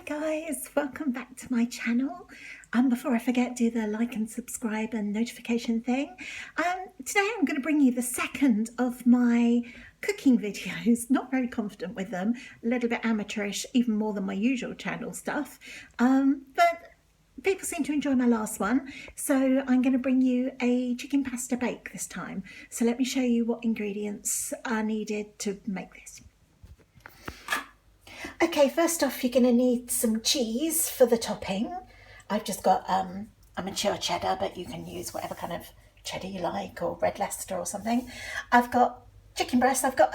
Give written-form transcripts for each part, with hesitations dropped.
guys, welcome back to my channel. Before I forget, do the like and subscribe and notification thing. Today I'm going to bring you the second of my cooking videos. Not very confident with them, a little bit amateurish, even more than my usual channel stuff. But people seem to enjoy my last one, so I'm going to bring you a chicken pasta bake this time. So let me show you what ingredients are needed to make this. Okay, first off, you're going to need some cheese for the topping. I've just got a mature cheddar, but you can use whatever kind of cheddar you like, or red Leicester or something. I've got chicken breast. I've got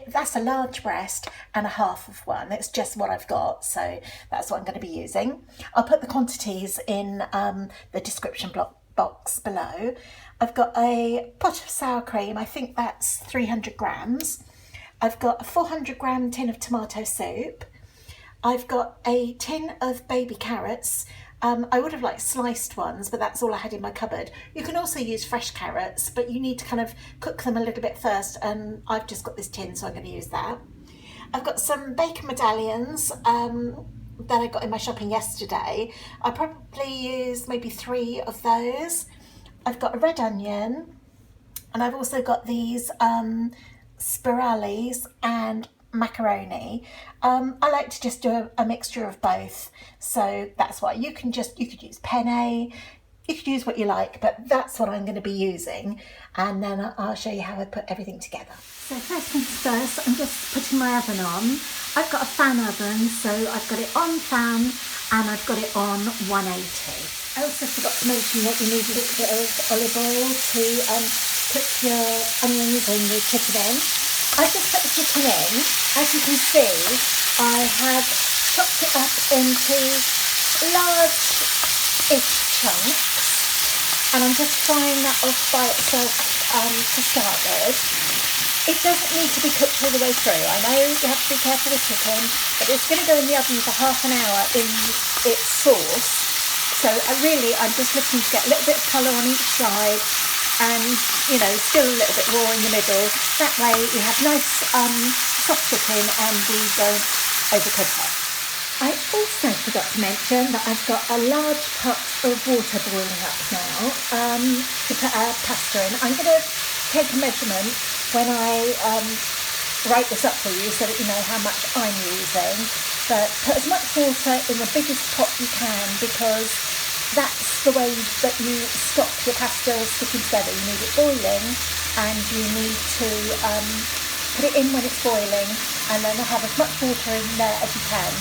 that's a large breast and a half of one. It's just what I've got, so that's what I'm going to be using. I'll put the quantities in the description box below. I've got a pot of sour cream. I think that's 300 grams. I've got a 400-gram tin of tomato soup. I've got a tin of baby carrots. I would have liked sliced ones, but that's all I had in my cupboard. You can also use fresh carrots, but you need to kind of cook them a little bit first, and I've just got this tin, so I'm going to use that. I've got some bacon medallions that I got in my shopping yesterday. I probably use maybe 3 of those. I've got a red onion, and I've also got these Spirallis and macaroni. I like to just do a mixture of both, so that's why you could use penne, you could use what you like, but that's what I'm going to be using, and then I'll show you how I put everything together. So first things first, I'm just putting my oven on. I've got a fan oven, so I've got it on fan and I've got it on 180. I also forgot to mention that you need a little bit of olive oil to put your onions and your chicken in. I've just put the chicken in. As you can see, I have chopped it up into large-ish chunks, and I'm just frying that off by itself to start with. It doesn't need to be cooked all the way through. I know you have to be careful with chicken, but it's going to go in the oven for half an hour in its sauce. So I'm just looking to get a little bit of colour on each side, and still a little bit raw in the middle. That way we have nice soft chicken and we don't overcook it. I also forgot to mention that I've got a large pot of water boiling up now to put our pasta in. I'm going to take a measurement when I write this up for you so that you know how much I'm using. But put as much water in the biggest pot you can, because that's the way that you stop your pasta sticking together. You need it boiling, and you need to put it in when it's boiling, and then have as much water in there as you can.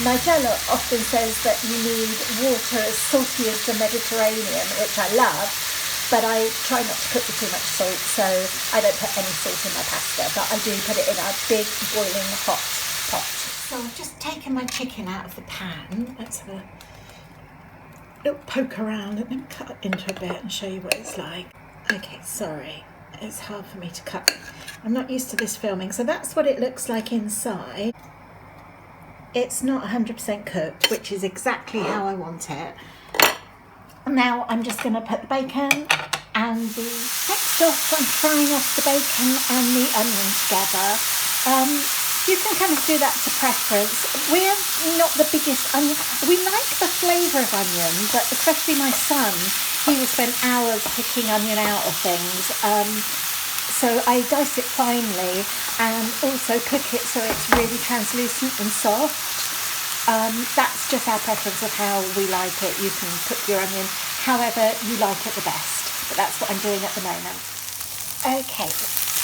Nigella often says that you need water as salty as the Mediterranean, which I love, but I try not to cook with too much salt, so I don't put any salt in my pasta, but I do put it in a big boiling hot pot. So I've just taken my chicken out of the pan. Let's have a little poke around and then cut it into a bit and show you what it's like. Okay, sorry, it's hard for me to cut. I'm not used to this filming. So that's what it looks like inside. It's not 100% cooked, which is exactly how I want it. Now I'm just going to put the bacon and next off I'm frying off the bacon and the onion together. You can kind of do that to preference. We're not the biggest onion. We like the flavour of onion, but especially my son, he will spend hours picking onion out of things. So I dice it finely and also cook it so it's really translucent and soft. That's just our preference of how we like it. You can cook your onion however you like it the best, but that's what I'm doing at the moment. Okay.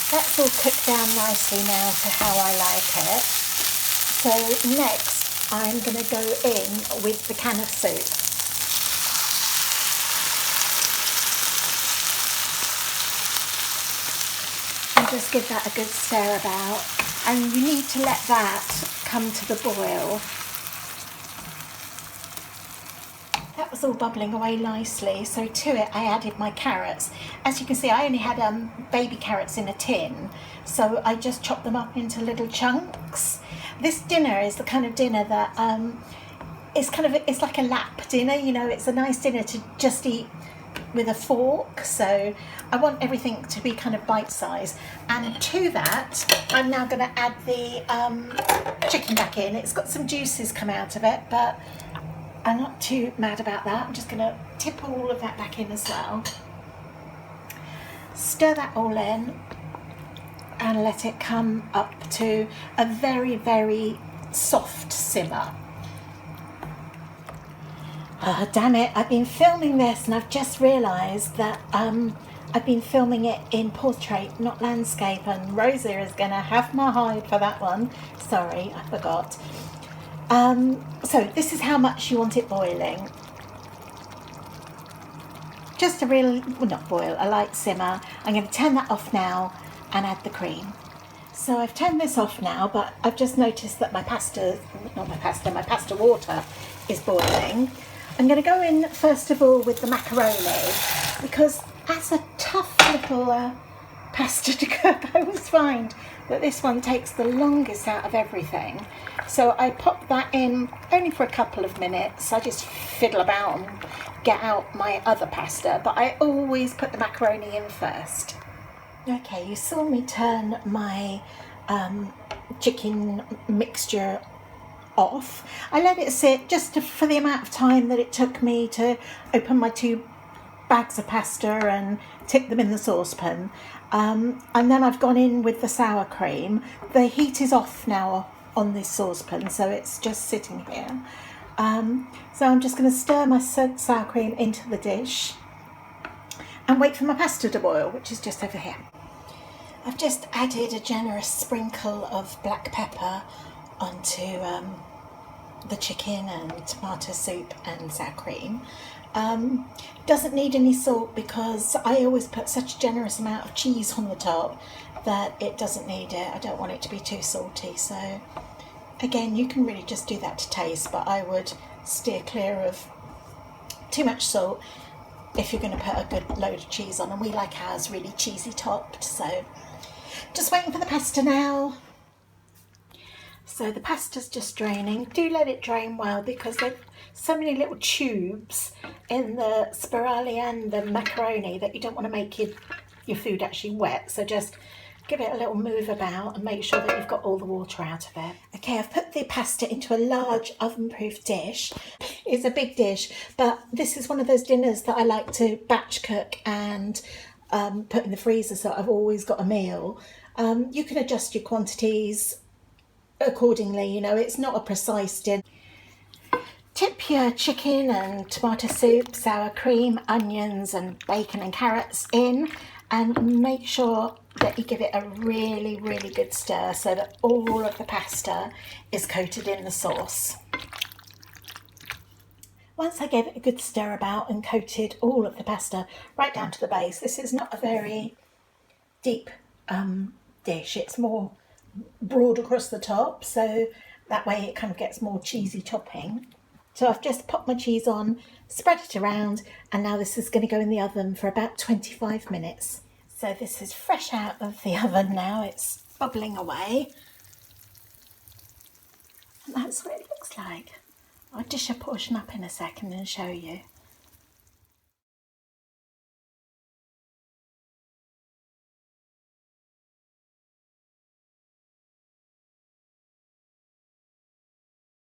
That's all cooked down nicely now to how I like it. So next I'm going to go in with the can of soup. And just give that a good stir about. And you need to let that come to the boil. That was all bubbling away nicely, so to it I added my carrots. As you can see, I only had baby carrots in a tin, so I just chopped them up into little chunks. This dinner is the kind of dinner that it's like a lap dinner, it's a nice dinner to just eat with a fork, so I want everything to be kind of bite-sized. And to that, I'm now going to add the chicken back in. It's got some juices come out of it, but I'm not too mad about that. I'm just going to tip all of that back in as well. Stir that all in and let it come up to a very, very soft simmer. Oh, damn it, I've been filming this and I've just realised that I've been filming it in portrait, not landscape, and Rosie is going to have my hide for that one. Sorry, I forgot. So this is how much you want it boiling. Just a real, well, not boil, a light simmer. I'm going to turn that off now and add the cream. So I've turned this off now, but I've just noticed that my pasta water is boiling. I'm going to go in first of all with the macaroni, because as a tough little pasta to cook, I always find that this one takes the longest out of everything. So I pop that in only for a couple of minutes. I just fiddle about and get out my other pasta, but I always put the macaroni in first. Okay, you saw me turn my chicken mixture off. I let it sit just for the amount of time that it took me to open my 2 bags of pasta and tip them in the saucepan. And then I've gone in with the sour cream. The heat is off now on this saucepan, so it's just sitting here. So I'm just going to stir my sour cream into the dish and wait for my pasta to boil, which is just over here. I've just added a generous sprinkle of black pepper onto the chicken and tomato soup and sour cream. Doesn't need any salt because I always put such a generous amount of cheese on the top that it doesn't need it. I don't want it to be too salty, so again, you can really just do that to taste, but I would steer clear of too much salt if you're going to put a good load of cheese on, and we like ours really cheesy topped. So just waiting for the pasta now. So the pasta's just draining. Do let it drain well, because there's so many little tubes in the spiralli and the macaroni that you don't want to make your food actually wet. So just give it a little move about and make sure that you've got all the water out of it. Okay, I've put the pasta into a large oven-proof dish. It's a big dish, but this is one of those dinners that I like to batch cook and put in the freezer, so I've always got a meal. You can adjust your quantities accordingly, you know, it's not a precise dinner. Tip your chicken and tomato soup, sour cream, onions and bacon and carrots in, and make sure that you give it a really, really good stir so that all of the pasta is coated in the sauce. Once I gave it a good stir about and coated all of the pasta right down to the base, this is not a very deep dish, it's more broad across the top, so that way it kind of gets more cheesy topping. So I've just popped my cheese on, spread it around, and now this is going to go in the oven for about 25 minutes. So this is fresh out of the oven now, it's bubbling away. And that's what it looks like. I'll dish a portion up in a second and show you.